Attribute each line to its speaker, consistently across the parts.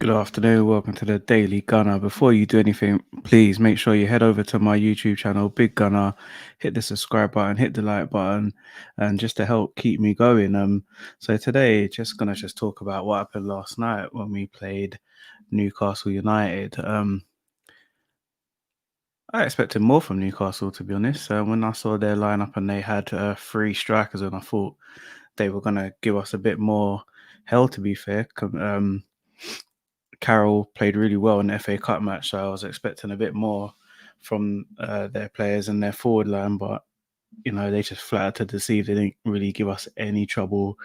Speaker 1: Good afternoon. Welcome to the Daily Gunner. Before you do anything, please make sure you head over to my YouTube channel, Big Gunner. Hit the subscribe button, hit the like button, and just to help keep me going. So today, just talk about what happened last night when we played Newcastle United. I expected more from Newcastle, to be honest. When I saw their lineup and they had three strikers, and I thought they were gonna give us a bit more hell. To be fair, Carroll played really well in the FA Cup match, so I was expecting a bit more from their players and their forward line, but they just flat out to deceive. They didn't really give us any trouble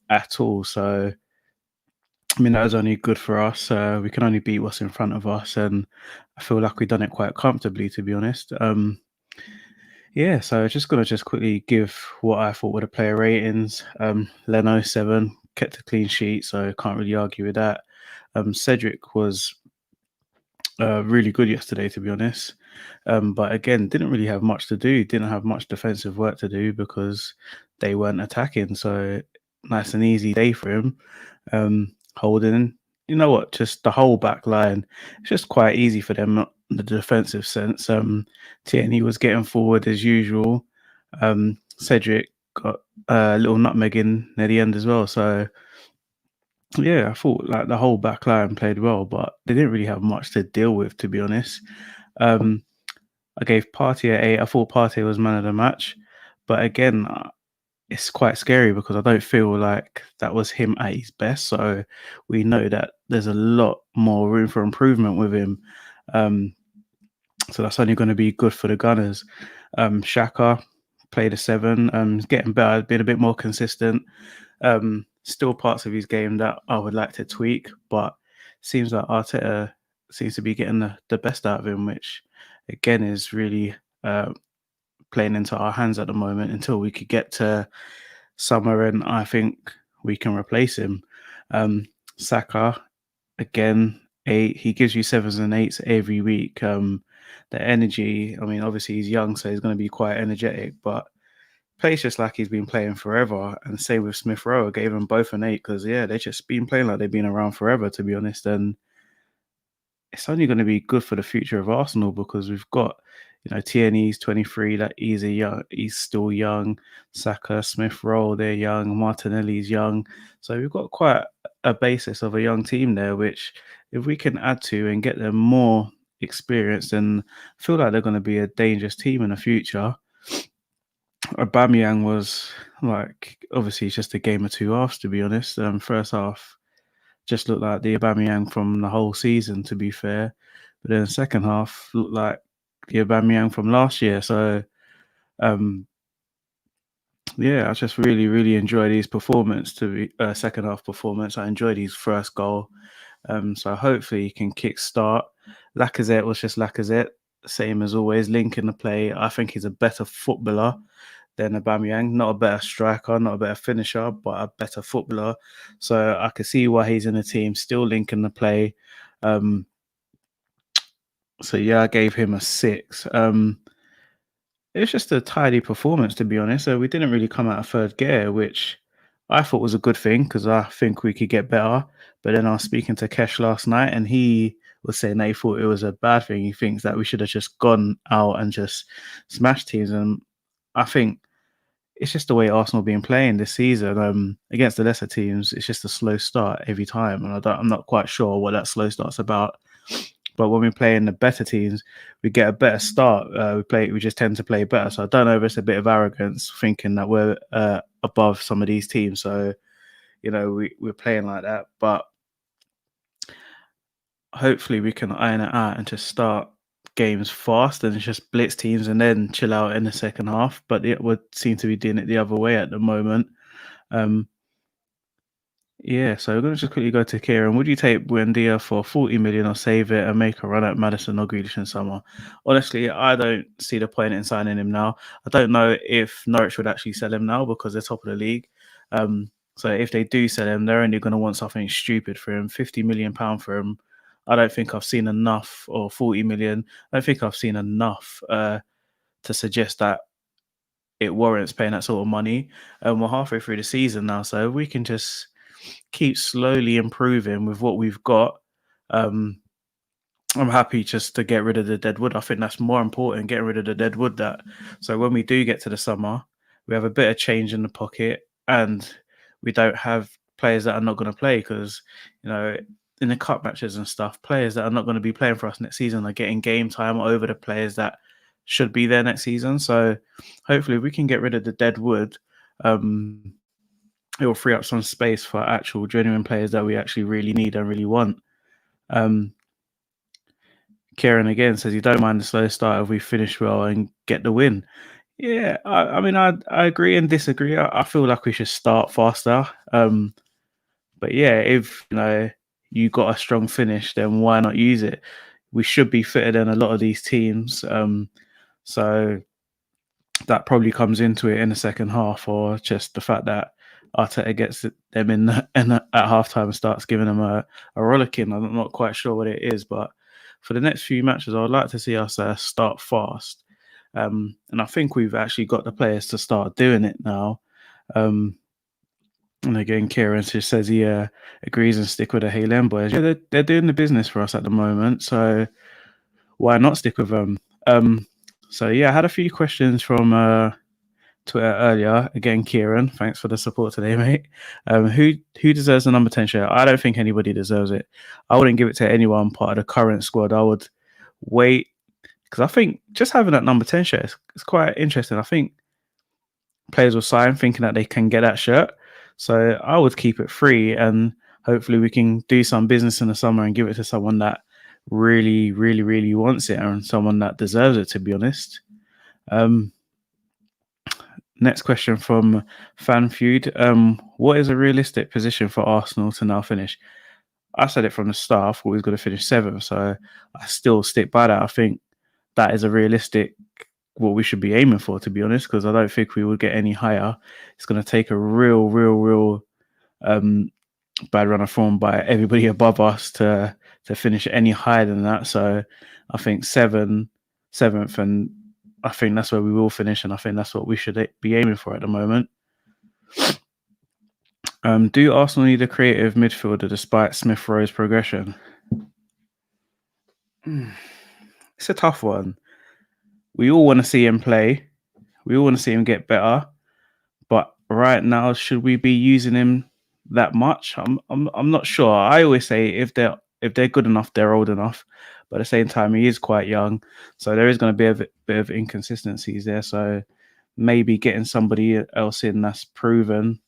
Speaker 1: at all. So I mean, that was only good for us. We can only beat what's in front of us, and I feel like we've done it quite comfortably, to be honest. Yeah, so just quickly give what I thought were the player ratings. Leno 7, kept a clean sheet, so can't really argue with that. Cedric was really good yesterday, to be honest. But again, didn't really have much to do. Didn't have much defensive work to do because they weren't attacking. So nice and easy day for him. Holding, you know what? Just the whole back line. It's just quite easy for them in the defensive sense. Tierney was getting forward as usual. Cedric got a little nutmeg in near the end as well. So yeah, I thought like the whole back line played well, but they didn't really have much to deal with, to be honest. I gave Partey an 8. I thought Partey was man of the match, but again, it's quite scary because I don't feel like that was him at his best. So we know that there's a lot more room for improvement with him. So that's only going to be good for the Gunners. Shaka played a 7, getting better, being a bit more consistent. Still parts of his game that I would like to tweak, but seems like Arteta seems to be getting the best out of him, which again is really playing into our hands at the moment until we could get to summer, and I think we can replace him. Saka, again, 8. He gives you 7s and 8s every week. The energy, I mean, obviously he's young, so he's going to be quite energetic, but plays just like he's been playing forever. And same with Smith Rowe. I gave them both an 8 because, yeah, they've just been playing like they've been around forever, to be honest. And it's only going to be good for the future of Arsenal because we've got, Tierney's 23, that he's still young. Saka, Smith Rowe, they're young. Martinelli's young. So we've got quite a basis of a young team there, which if we can add to and get them more experience, then I feel like they're going to be a dangerous team in the future. Aubameyang was obviously it's just a game of two halves, to be honest. First half just looked like the Aubameyang from the whole season, to be fair. But then the second half looked like the Aubameyang from last year. So, yeah, I just really, really enjoyed his performance. Second half performance. I enjoyed his first goal. So hopefully he can kick-start. Lacazette was just Lacazette, same as always, linking the play. I think he's a better footballer than Aubameyang. Not a better striker, not a better finisher, but a better footballer. So I can see why he's in the team, still linking the play. So yeah, I gave him a 6. It was just a tidy performance, to be honest. So we didn't really come out of third gear, which I thought was a good thing because I think we could get better. But then I was speaking to Kesh last night, and he was saying that he thought it was a bad thing. He thinks that we should have just gone out and just smashed teams. And I think it's just the way Arsenal been playing this season. Against the lesser teams, it's just a slow start every time, and I'm not quite sure what that slow start's about. But when we play in the better teams, we get a better start. We just tend to play better. So I don't know if it's a bit of arrogance thinking that we're above some of these teams. So we're playing like that, but hopefully we can iron it out and just start games fast and just blitz teams and then chill out in the second half. But it would seem to be doing it the other way at the moment. Yeah, so we're going to just quickly go to Kieran. Would you take Buendia for 40 million or save it and make a run at Madison or Grealish in summer? Honestly, I don't see the point in signing him now. I don't know if Norwich would actually sell him now because they're top of the league. So if they do sell him, they're only going to want something stupid for him. £50 million for him. I don't think I've seen enough, or 40 million. I don't think I've seen enough to suggest that it warrants paying that sort of money. We're halfway through the season now, so we can just keep slowly improving with what we've got. Um, I'm happy just to get rid of the dead wood. I think that's more important, getting rid of the dead wood. So when we do get to the summer, we have a bit of change in the pocket, and we don't have players that are not going to play because, in the cup matches and stuff, players that are not going to be playing for us next season are getting game time over the players that should be there next season. So hopefully we can get rid of the dead wood. It will free up some space for actual genuine players that we actually really need and really want. Kieran again says he don't mind the slow start if we finish well and get the win. Yeah, I mean, I agree and disagree. I feel like we should start faster. But yeah, if you got a strong finish, then why not use it? We should be fitter than a lot of these teams. So that probably comes into it in the second half, or just the fact that Arteta gets them in at halftime and starts giving them a rollicking. I'm not quite sure what it is, but for the next few matches, I would like to see us start fast. And I think we've actually got the players to start doing it now. And again, Kieran just says he agrees and stick with the Halen boys. Yeah, they're doing the business for us at the moment, so why not stick with them? So yeah, I had a few questions from Twitter earlier. Again, Kieran, thanks for the support today, mate. Who deserves the number 10 shirt? I don't think anybody deserves it. I wouldn't give it to anyone part of the current squad. I would wait, because I think just having that number 10 shirt is quite interesting. I think players will sign thinking that they can get that shirt. So I would keep it free, and hopefully we can do some business in the summer and give it to someone that really, really, really wants it, and someone that deserves it, to be honest. Next question from Fan Feud. What is a realistic position for Arsenal to now finish? I said it from the start. I thought we was going to finish 7th, so I still stick by that. I think that is a realistic what we should be aiming for, to be honest, because I don't think we would get any higher. It's going to take a real bad run of form by everybody above us to finish any higher than that. So I think 7th, and I think that's where we will finish, and I think that's what we should be aiming for at the moment. Do Arsenal need a creative midfielder despite Smith Rowe's progression? It's a tough one. We all want to see him play. We all want to see him get better. But right now, should we be using him that much? I'm not sure. I always say if they're good enough, they're old enough. But at the same time, he is quite young, so there is going to be a bit of inconsistencies there. So maybe getting somebody else in that's proven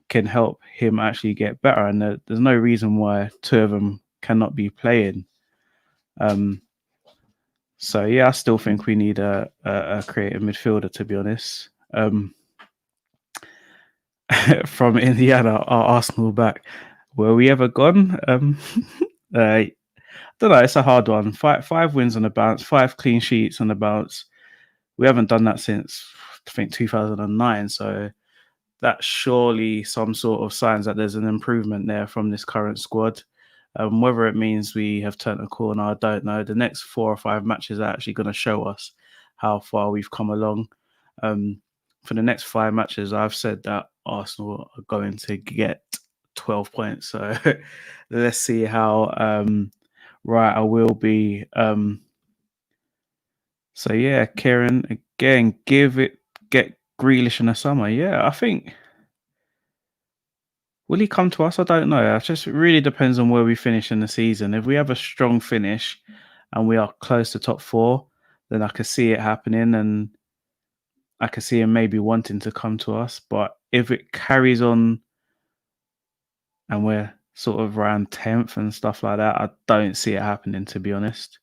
Speaker 1: can help him actually get better. And there's no reason why 2 of them cannot be playing. So yeah, I still think we need a creative midfielder, to be honest. From Indiana, our Arsenal back. Were we ever gone? I don't know. It's a hard one. Five wins on the bounce, 5 clean sheets on the bounce. We haven't done that since, I think, 2009. So that's surely some sort of signs that there's an improvement there from this current squad. Whether it means we have turned a corner, I don't know. The next 4 or 5 matches are actually going to show us how far we've come along. For the next 5 matches, I've said that Arsenal are going to get 12 points. So let's see how right I will be. So yeah, Kieran, again, get Grealish in the summer. Yeah, I think. Will he come to us? I don't know. It just really depends on where we finish in the season. If we have a strong finish and we are close to top 4, then I could see it happening, and I could see him maybe wanting to come to us. But if it carries on and we're sort of around 10th and stuff like that, I don't see it happening, to be honest.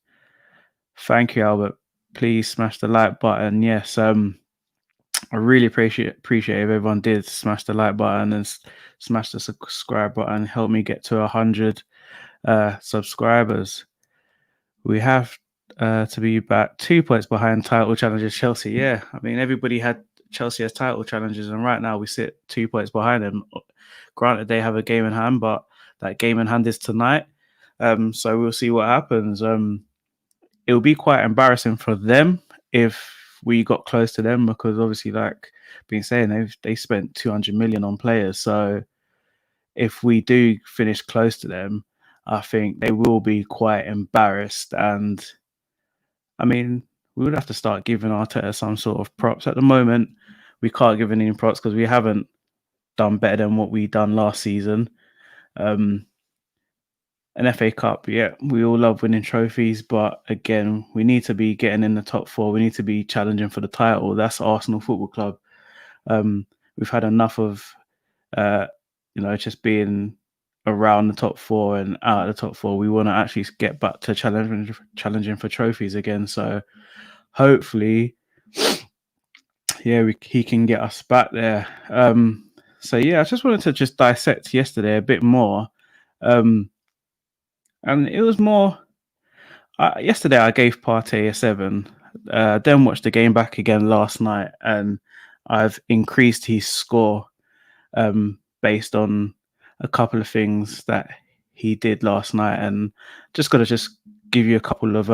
Speaker 1: Thank you, Albert. Please smash the like button. Yes, I really appreciate if everyone did smash the like button and smash the subscribe button. Help me get to 100 subscribers. We have to be back 2 points behind title challenges Chelsea. Yeah, I mean, everybody had Chelsea as title challenges, and right now we sit 2 points behind them. Granted, they have a game in hand, but that game in hand is tonight. So we'll see what happens. It'll be quite embarrassing for them if we got close to them, because obviously, like been saying, they spent 200 million on players. So if we do finish close to them, I think they will be quite embarrassed. And I mean, we would have to start giving Arteta some sort of props. At the moment, we can't give any props because we haven't done better than what we done last season. An FA Cup, yeah, we all love winning trophies, but again, we need to be getting in the top 4. We need to be challenging for the title. That's Arsenal Football Club. We've had enough of, just being around the top 4 and out of the top 4. We want to actually get back to challenging for trophies again. So hopefully, yeah, he can get us back there. So yeah, I just wanted to just dissect yesterday a bit more. And it was more. Yesterday, I gave Partey a 7. Then watched the game back again last night, and I've increased his score based on a couple of things that he did last night. And just got to just give you a couple of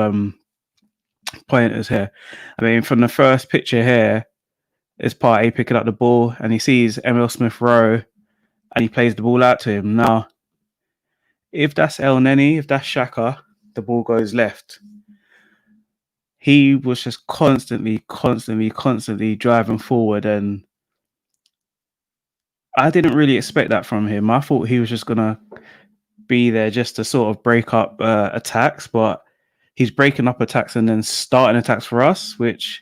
Speaker 1: pointers here. I mean, from the first picture here, is Partey picking up the ball, and he sees Emil Smith-Rowe, and he plays the ball out to him. Now, if that's El Neni, if that's Xhaka, the ball goes left. He was just constantly driving forward, and I didn't really expect that from him. I thought he was just going to be there just to sort of break up attacks, but he's breaking up attacks and then starting attacks for us, which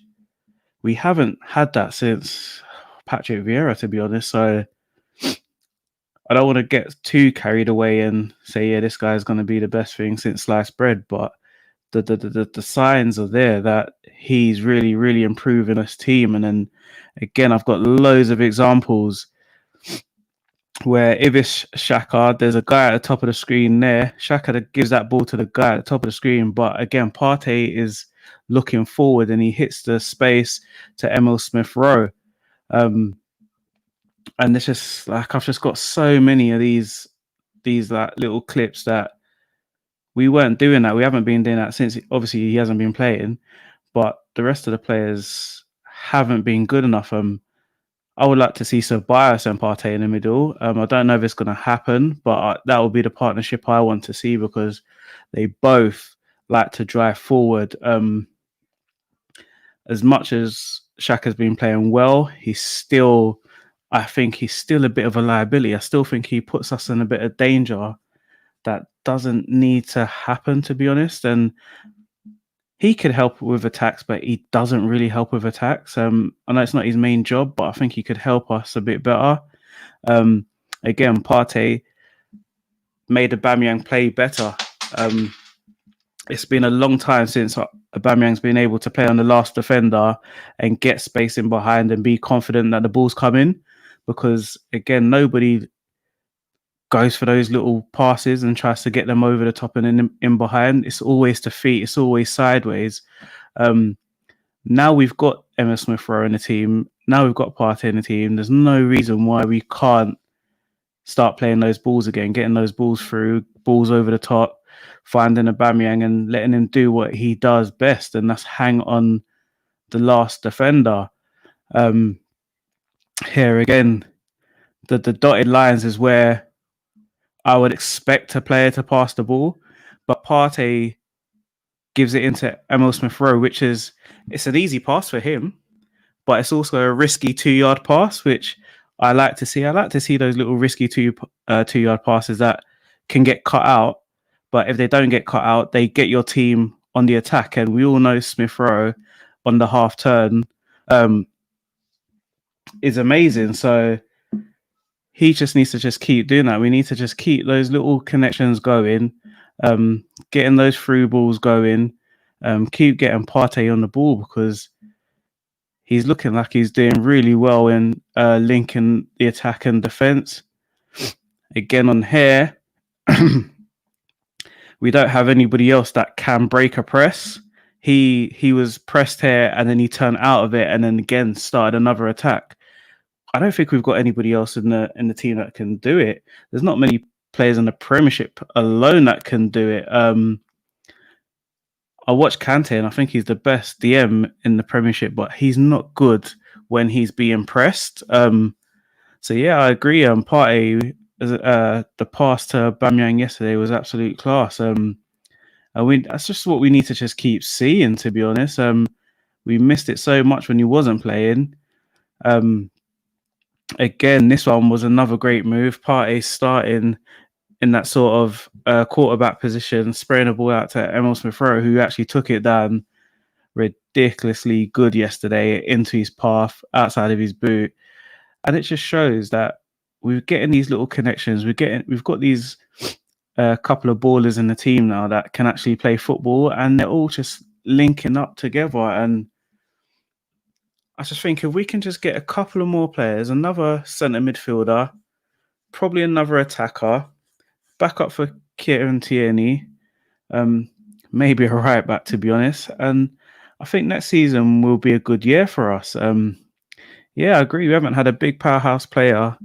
Speaker 1: we haven't had that since Patrick Vieira, to be honest. So I don't want to get too carried away and say, yeah, this guy's going to be the best thing since sliced bread, but the signs are there that he's really improving his team. And then again, I've got loads of examples where if it's Xhaka, there's a guy at the top of the screen there. Xhaka gives that ball to the guy at the top of the screen, but again, Partey is looking forward and he hits the space to Emil Smith-Rowe. And it's just like I've just got so many of these like little clips that we weren't doing that. We haven't been doing that since obviously he hasn't been playing, but the rest of the players haven't been good enough. I would like to see Ceballos and Partey in the middle. I don't know if it's going to happen, but that will be the partnership I want to see because they both like to drive forward. As much as Xhaka's been playing well, I think he's still a bit of a liability. I still think he puts us in a bit of danger that doesn't need to happen, to be honest. And he could help with attacks, but he doesn't really help with attacks. I know it's not his main job, but I think he could help us a bit better. Again, Partey made Aubameyang play better. It's been a long time since Aubameyang's been able to play on the last defender and get space in behind and be confident that the ball's coming. Because, again, nobody goes for those little passes and tries to get them over the top and in behind. It's always to feet. It's always sideways. Now we've got Emil Smith-Rowe in the team. Now we've got Partey in the team. There's no reason why we can't start playing those balls again, getting those balls through, balls over the top, finding Aubameyang and letting him do what he does best, and that's hang on the last defender. Here again, the dotted lines is where I would expect a player to pass the ball, but Partey gives it into Emil Smith-Rowe, it's an easy pass for him, but it's also a risky 2-yard pass, which I like to see. I like to see those little risky 2-yard passes that can get cut out, but if they don't get cut out, they get your team on the attack. And we all know Smith-Rowe on the half turn is amazing. So he just needs to just keep doing that. We need to just keep those little connections going, getting those through balls going, keep getting Partey on the ball because he's looking like he's doing really well in linking the attack and defense. Again, on here, we don't have anybody else that can break a press. He was pressed here and then he turned out of it and then again started another attack. I don't think we've got anybody else in the team that can do it. There's not many players in the Premiership alone that can do it. I watch Kante and I think he's the best DM in the Premiership, but he's not good when he's being pressed. So yeah, I agree. Partey the pass to Bamyang yesterday was absolute class. That's just what we need to just keep seeing, to be honest. We missed it so much when he wasn't playing. Again, this one was another great move. Partey starting in that sort of quarterback position, spraying the ball out to Emil Smith-Rowe, who actually took it down ridiculously good yesterday into his path, outside of his boot. And it just shows that we're getting these little connections. We've got these couple of ballers in the team now that can actually play football, and they're all just linking up together. And I just think if we can just get a couple of more players, another centre midfielder, probably another attacker, back up for Kieran Tierney, maybe a right back, to be honest. And I think next season will be a good year for us. Yeah, I agree. We haven't had a big powerhouse player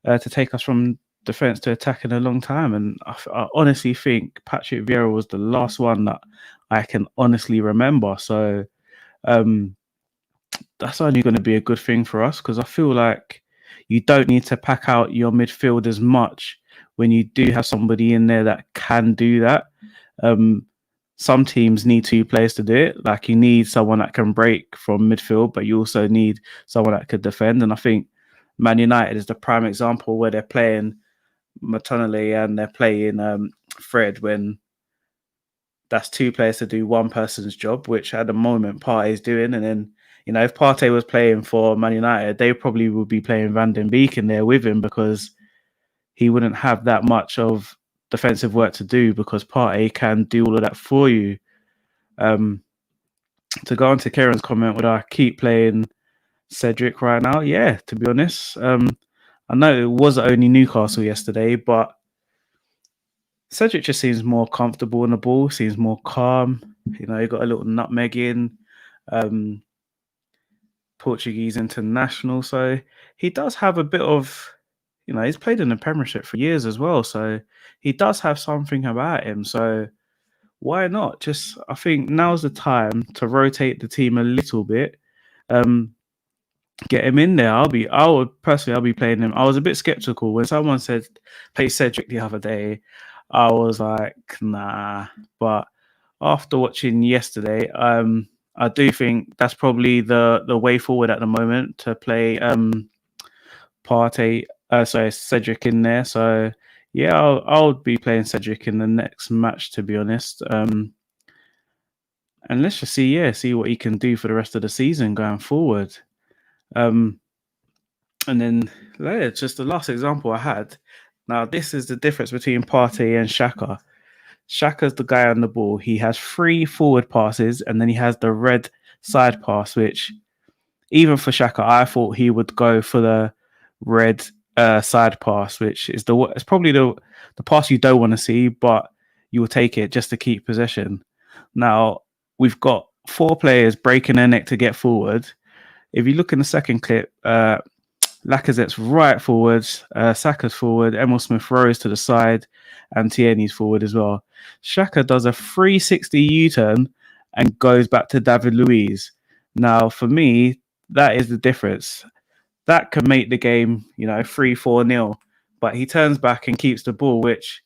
Speaker 1: to take us from defence to attack in a long time. And I honestly think Patrick Vieira was the last one that I can honestly remember. So that's only going to be a good thing for us, because I feel like you don't need to pack out your midfield as much when you do have somebody in there that can do that. Some teams need two players to do it. Like, you need someone that can break from midfield, but you also need someone that could defend. And I think Man United is the prime example where they're playing Matonale and they're playing Fred, when that's two players to do one person's job, which at the moment Partey is doing. And then, you know, if Partey was playing for Man United, they probably would be playing Van den Beek in there with him, because he wouldn't have that much of defensive work to do, because Partey can do all of that for you. To go on to Kieran's comment, would I keep playing Cedric right now? Yeah, to be honest. I know it was only Newcastle yesterday, but Cedric just seems more comfortable on the ball, seems more calm. You know, he got a little nutmeg in. Portuguese international. So he does have a bit of, you know, he's played in the Premiership for years as well. So he does have something about him. So why not? Just, I think now's the time to rotate the team a little bit. Get him in there. I'll be playing him. I was a bit skeptical when someone said play Cedric the other day. I was like, nah. But after watching yesterday, I do think that's probably the way forward at the moment, to play Cedric in there. So yeah, I'll be playing Cedric in the next match, to be honest. And let's just see what he can do for the rest of the season going forward. And then just the last example I had. Now, this is the difference between Partey and Xhaka. Xhaka's the guy on the ball. He has 3 forward passes, and then he has the red side pass, which even for Xhaka, I thought he would go for the red side pass, which is it's probably the pass you don't want to see, but you will take it just to keep possession. Now, we've got 4 players breaking their neck to get forward. If you look in the second clip, Lacazette's right forward, Saka's forward, Emil Smith-Rowe's to the side, and Tierney's forward as well. Xhaka does a 360 U-turn and goes back to David Luiz. Now, for me, that is the difference. That could make the game, 3-4-0. But he turns back and keeps the ball, which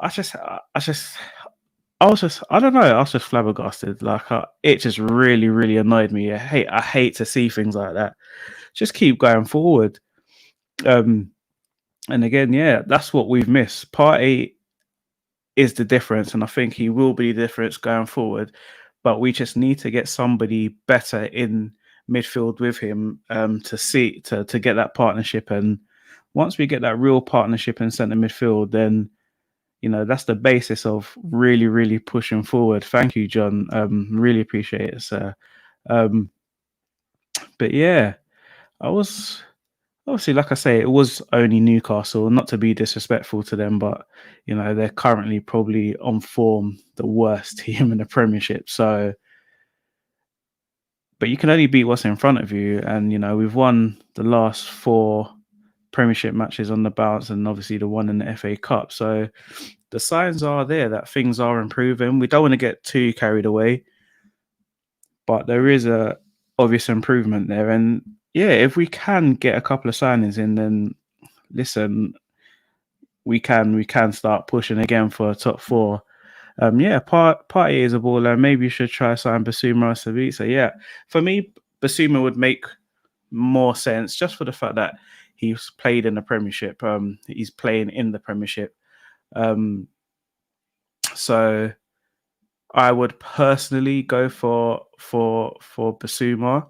Speaker 1: I don't know. I was just flabbergasted. It just really, really annoyed me. I hate to see things like that. Just keep going forward. And again, that's what we've missed. Partey is the difference, and I think he will be the difference going forward. But we just need to get somebody better in midfield with him to get that partnership. And once we get that real partnership in centre midfield, then that's the basis of really, really pushing forward. Thank you, John. Really appreciate it, sir. But yeah, I was obviously, like I say, it was only Newcastle, not to be disrespectful to them, but they're currently probably on form the worst team in the Premiership. So, but you can only beat what's in front of you, and we've won the last 4 Premiership matches on the bounce, and obviously the one in the FA Cup. So the signs are there that things are improving. We don't want to get too carried away, but there is a obvious improvement there. And if we can get a couple of signings in, then listen, we can start pushing again for a top four. Yeah, Partey is a baller. Maybe you should try sign Basuma or Savica. Yeah, for me, Basuma would make more sense just for the fact that he's played in the Premiership. He's playing in the Premiership. So I would personally go for Basuma,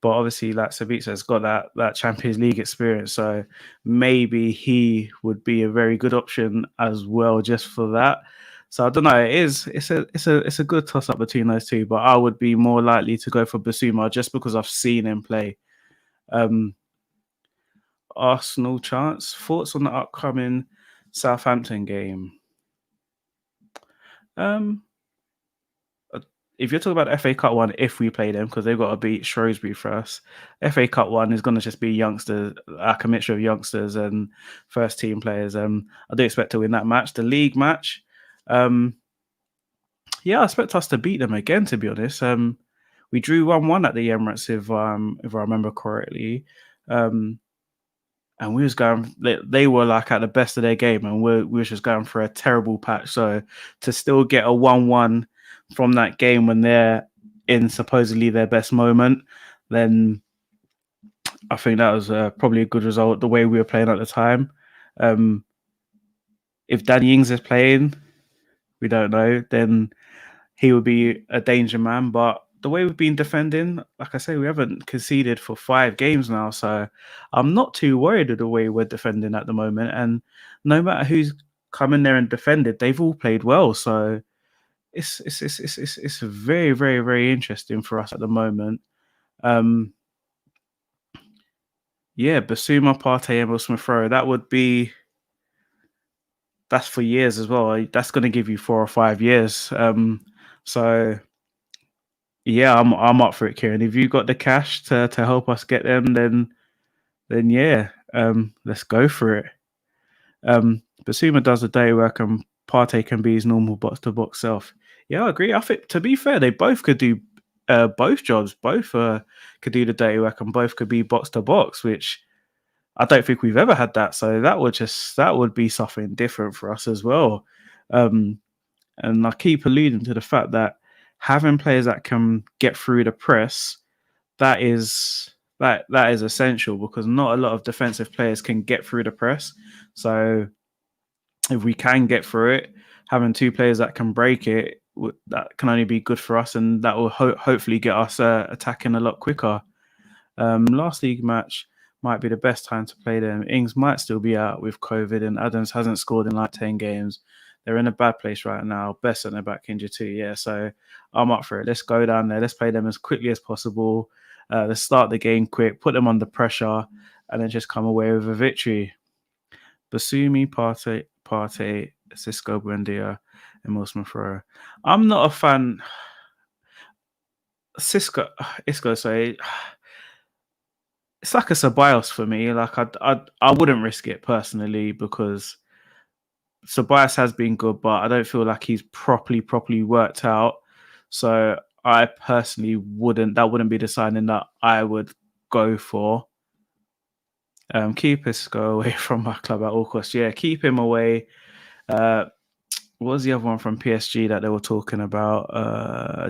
Speaker 1: but obviously, like Savica has got that Champions League experience, so maybe he would be a very good option as well, just for that. So I don't know. It's a good toss up between those two, but I would be more likely to go for Basuma just because I've seen him play. Um, Arsenal chance. Thoughts on the upcoming Southampton game? Um, if you're talking about the FA Cup one, if we play them, because they've got to beat Shrewsbury first, FA Cup one is going to just be youngsters, like a mixture of youngsters and first team players. I do expect to win that match. The league match, yeah, I expect us to beat them again. To be honest, we drew 1-1 at the Emirates, if I remember correctly. And we was going. They were like at the best of their game, and we was just going for a terrible patch. So to still get a 1-1 from that game when they're in supposedly their best moment, then I think that was probably a good result. The way we were playing at the time. If Danny Ings is playing, we don't know. Then he would be a danger man. But the way we've been defending, like I say, we haven't conceded for 5 games now. So I'm not too worried of the way we're defending at the moment. And no matter who's come in there and defended, they've all played well. So it's very, very, very interesting for us at the moment. Yeah, Basuma, Partey, and Will Smith Rowe. That's for years as well. That's going to give you 4 or 5 years. So yeah, I'm up for it, Kieran. If you got the cash to help us get them, then yeah, let's go for it. Basuma does the day work and Partey can be his normal box to box self. Yeah, I agree. I think to be fair, they both could do both jobs. Both could do the day work and both could be box to box, which I don't think we've ever had that. So that would be something different for us as well. And I keep alluding to the fact that having players that can get through the press, that is essential because not a lot of defensive players can get through the press. So if we can get through it, having 2 players that can break it, that can only be good for us, and that will hopefully get us attacking a lot quicker. Last league match might be the best time to play them. Ings might still be out with COVID, and Adams hasn't scored in like 10 games. They're in a bad place right now. Best centre back injured too. Yeah, so I'm up for it. Let's go down there. Let's play them as quickly as possible. Let's start the game quick, put them under pressure, and then just come away with a victory. Basumi, Partey, Cisco, Buendia, and Will Smith Rowe. I'm not a fan. Isco, sorry. It's like a Ceballos for me. Like I wouldn't risk it personally because Ceballos has been good, but I don't feel like he's properly worked out. So I personally wouldn't. That wouldn't be the signing that I would go for. Keep Isco away from my club at all costs. Yeah, keep him away. What was the other one from PSG that they were talking about?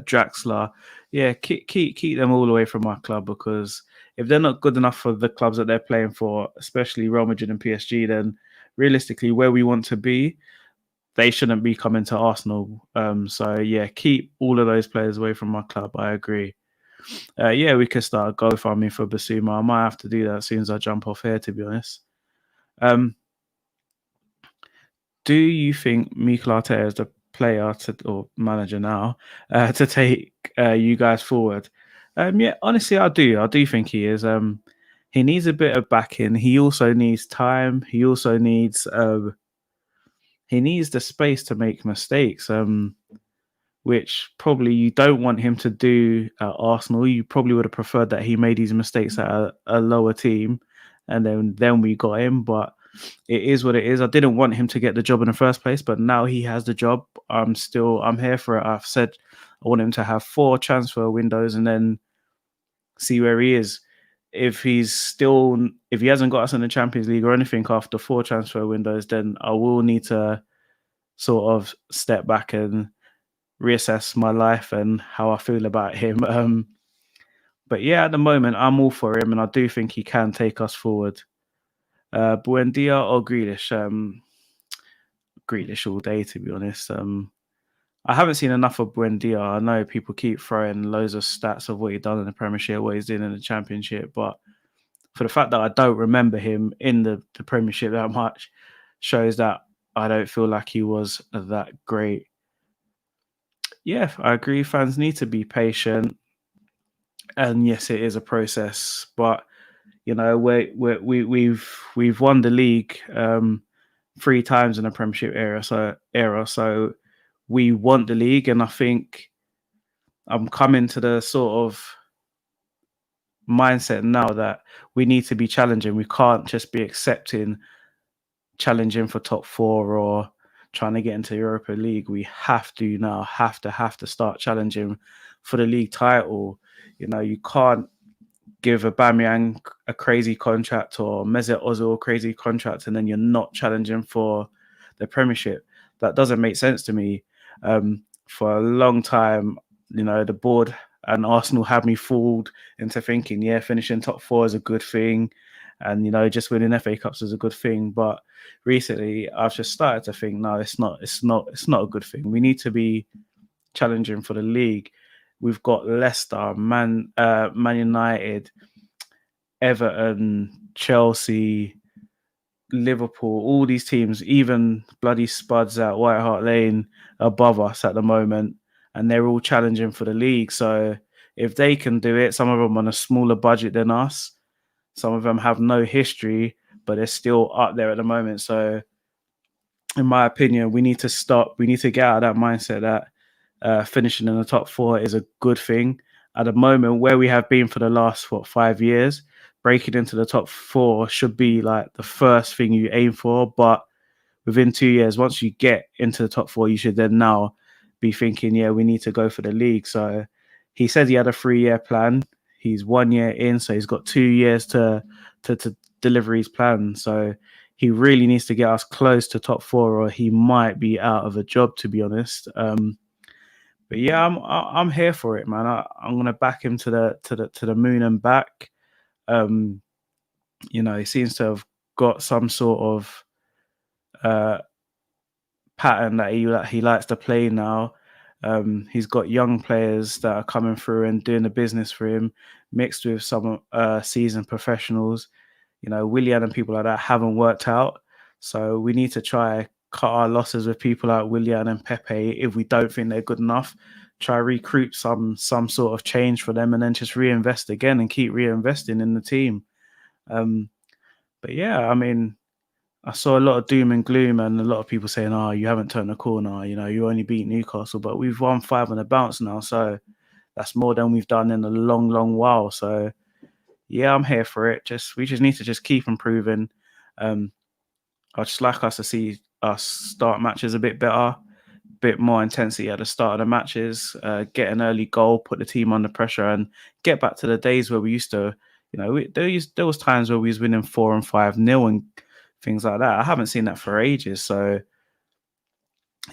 Speaker 1: Draxler. Yeah, keep them all away from my club because if they're not good enough for the clubs that they're playing for, especially Real Madrid and PSG, then realistically, where we want to be, they shouldn't be coming to Arsenal. So yeah, keep all of those players away from my club. I agree. Yeah, we could start a GoFundMe for Basuma. I might have to do that as soon as I jump off here, to be honest. Do you think Mikel Arteta is the player or manager now to take you guys forward? Yeah, honestly, I do. I do think he is. He needs a bit of backing. He also needs time. He also needs the space to make mistakes. Which probably you don't want him to do at Arsenal. You probably would have preferred that he made these mistakes at a lower team, and then we got him. But it is what it is. I didn't want him to get the job in the first place, but now he has the job. I'm here for it. I've said I want him to have 4 transfer windows and then see where he is. if he hasn't got us in the Champions League or anything after 4 transfer windows, then I will need to sort of step back and reassess my life and how I feel about him. But yeah, at the moment, I'm all for him, and I do think he can take us forward. Buendia or Grealish? Grealish all day, to be honest. I haven't seen enough of Buendia. I know people keep throwing loads of stats of what he's done in the Premiership, what he's doing in the Championship, but for the fact that I don't remember him in the Premiership that much shows that I don't feel like he was that great. Yeah, I agree. Fans need to be patient, and yes, it is a process. But you know, we've won the league 3 times in the Premiership era. So we want the league, and I think I'm coming to the sort of mindset now that we need to be challenging. We can't just be accepting challenging for top 4 or trying to get into Europa League. We have to now have to start challenging for the league title. You know, you can't give Aubameyang a crazy contract or Mesut Ozil a crazy contract and then you're not challenging for the Premiership. That doesn't make sense to me. For a long time, you know, the board and Arsenal had me fooled into thinking, yeah, finishing top 4 is a good thing, and you know, just winning FA Cups is a good thing. But recently, I've just started to think, no, it's not a good thing. We need to be challenging for the league. We've got Leicester, Man United, Everton, Chelsea, Liverpool, all these teams, even bloody Spuds at White Hart Lane above us at the moment, and they're all challenging for the league. So if they can do it, some of them on a smaller budget than us, some of them have no history, but they're still up there at the moment. So in my opinion, we need to stop. We need to get out of that mindset that finishing in the top 4 is a good thing. At the moment, where we have been for the last 5 years, breaking into the top 4 should be like the first thing you aim for. But within 2 years, once you get into the top 4, you should then now be thinking, yeah, we need to go for the league. So he said he had a 3-year plan. He's 1 year in, so he's got 2 years to deliver his plan. So he really needs to get us close to top 4, or he might be out of a job, to be honest. But yeah, I'm here for it, man. I'm gonna back him to the moon and back. You know, he seems to have got some sort of pattern that he likes to play now. He's got young players that are coming through and doing the business for him, mixed with some seasoned professionals. You know, Willian and people like that haven't worked out. So we need to try cut our losses with people like Willian and Pepe if we don't think they're good enough. Try recruit some sort of change for them and then just reinvest again and keep reinvesting in the team. But yeah, I mean, I saw a lot of doom and gloom and a lot of people saying, oh, you haven't turned the corner. You know, you only beat Newcastle, but we've won 5 on the bounce now. So that's more than we've done in a long, long while. So yeah, I'm here for it. We just need to just keep improving. I'd just like us to see us start matches a bit better, bit more intensity at the start of the matches, get an early goal, put the team under pressure, and get back to the days where we used to, you know, there was times where we was winning 4 and 5-0 and things like that. I haven't seen that for ages. So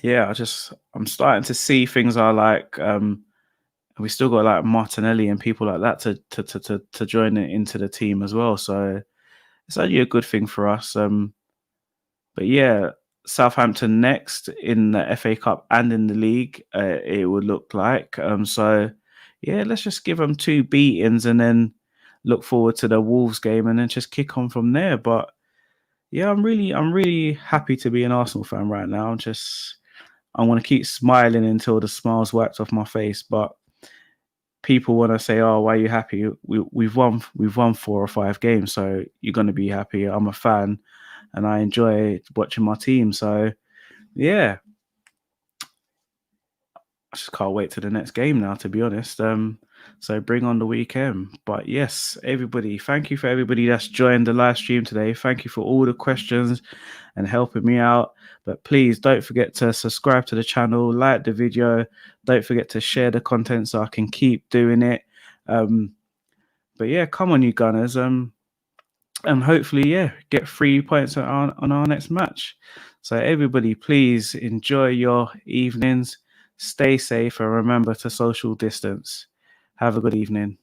Speaker 1: yeah, I'm starting to see things are like we still got like Martinelli and people like that to join it into the team as well. So it's only a good thing for us. But yeah, Southampton next in the FA Cup and in the league, it would look like. So yeah, let's just give them 2 beatings and then look forward to the Wolves game and then just kick on from there. But yeah, I'm really happy to be an Arsenal fan right now. I want to keep smiling until the smile's wiped off my face. But people want to say, "Oh, why are you happy?" We've won 4 or 5 games, so you're going to be happy. I'm a fan, and I enjoy watching my team. So yeah, I just can't wait to the next game now, to be honest. So bring on the weekend. But yes, everybody, thank you for everybody that's joined the live stream today. Thank you for all the questions and helping me out. But please don't forget to subscribe to the channel, like the video. Don't forget to share the content so I can keep doing it. But yeah, come on, you Gunners. And hopefully, yeah, get 3 points on our next match. So everybody, please enjoy your evenings. Stay safe and remember to social distance. Have a good evening.